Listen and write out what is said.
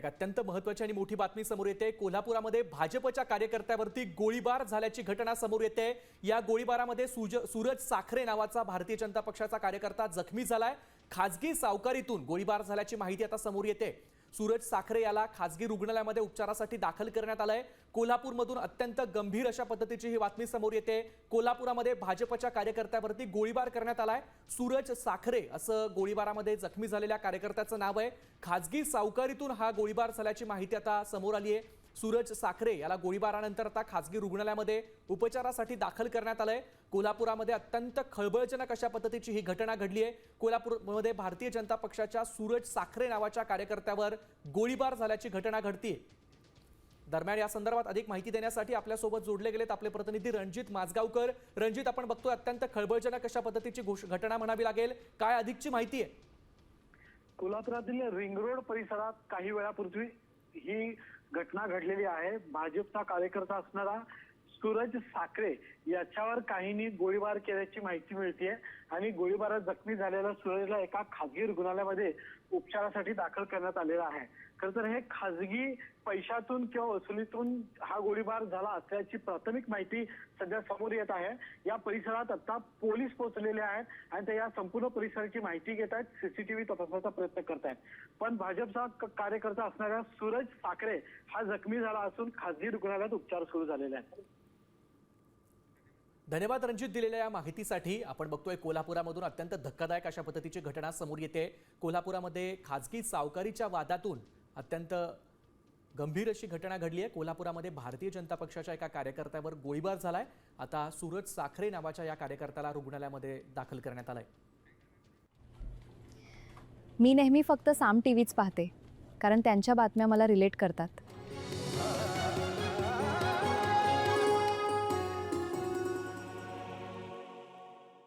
अत्यंत महत्त्वाची आणि मोठी बातमी समोर येते। कोल्हापुरामध्ये भाजपच्या कार्यकर्त्यावरती गोळीबार झाल्याची घटना समोर येते। या गोळीबारामध्ये सूरज साखरे नावाचा भारतीय जनता पक्षाचा कार्यकर्ता जखमी झालाय। खासगी सावकारीतून गोळीबार झाल्याची माहिती आता समोर येते। सूरज साखरे याला खासगी रुग्णालयामध्ये उपचारासाठी दाखल करण्यात आलंय। कोल्हापूरमधून अत्यंत गंभीर अशा पद्धतीची ही बातमी समोर येते। कोल्हापुरामध्ये भाजपच्या कार्यकर्त्यावरती गोळीबार करण्यात आलाय। सूरज साखरे असं गोळीबारामध्ये जखमी झालेल्या कार्यकर्त्याचं नाव आहे। खासगी सावकारीतून हा गोळीबार झाल्याची माहिती आता समोर आली आहे। सूरज साखरे याला गोळीबारानंतर आता खासगी रुग्णालयामध्ये उपचारासाठी दाखल करण्यात आलंय। कोल्हापुरामध्ये अत्यंत खळबळजनक अशा पद्धतीची ही घटना घडली आहे। कोल्हापूरमध्ये भारतीय जनता पक्षाच्या सूरज साखरे नावाच्या कार्यकर्त्यावर गोळीबार झाल्याची घटना घडतीये। दरम्यान या संदर्भात अधिक माहिती देण्यासाठी आपल्यासोबत जोडले गेलेत आपले प्रतिनिधी रणजित माजगावकर। रणजित, आपण बघतोय अत्यंत खळबळजनक अशा पद्धतीची घटना म्हणावी लागेल, काय अधिकची माहिती आहे? कोल्हापुरातील रिंग रोड परिसरात काही वेळापूर्वी ही घटना घडलेली आहे। भाजपचा कार्यकर्ता असणारा सूरज साखरे याच्यावर काहींनी गोळीबार केल्याची माहिती मिळते आणि गोळीबारात जखमी झालेल्या सूरजला एका खासगी रुग्णालयामध्ये उपचारासाठी दाखल करण्यात आलेला आहे। खरं तर हे खासगी पैशातून किंवा वसुलीतून हा गोळीबार झाला असल्याची प्राथमिक माहिती सध्या समोर येत आहे। या परिसरात आता पोलीस पोहोचलेले आहेत आणि ते या संपूर्ण परिसराची माहिती घेत आहेत, सीसीटीव्ही तपासण्याचा प्रयत्न करत आहेत। पण भाजपचा कार्यकर्ता असणारा सूरज साखरे हा जखमी झाला असून खासगी रुग्णालयात उपचार सुरू झालेले आहेत। धन्यवाद रणजित दिलेल्या या माहितीसाठी। आपण बघतोय कोल्हापुरामधून अत्यंत धक्कादायक अशा पद्धतीची घटना समोर येते। कोल्हापुरामध्ये खासगी सावकारीच्या वादातून अत्यंत गंभीर अशी घटना घडली आहे। कोल्हापुरामध्ये भारतीय जनता पक्षाच्या एका कार्यकर्त्यावर गोळीबार झालाय। आता सूरज साखरे नावाच्या या कार्यकर्त्याला रुग्णालयामध्ये दाखल करण्यात आलंय। मी नेहमी फक्त साम टीव्हीच पाहते, कारण त्यांच्या बातम्या मला रिलेट करतात।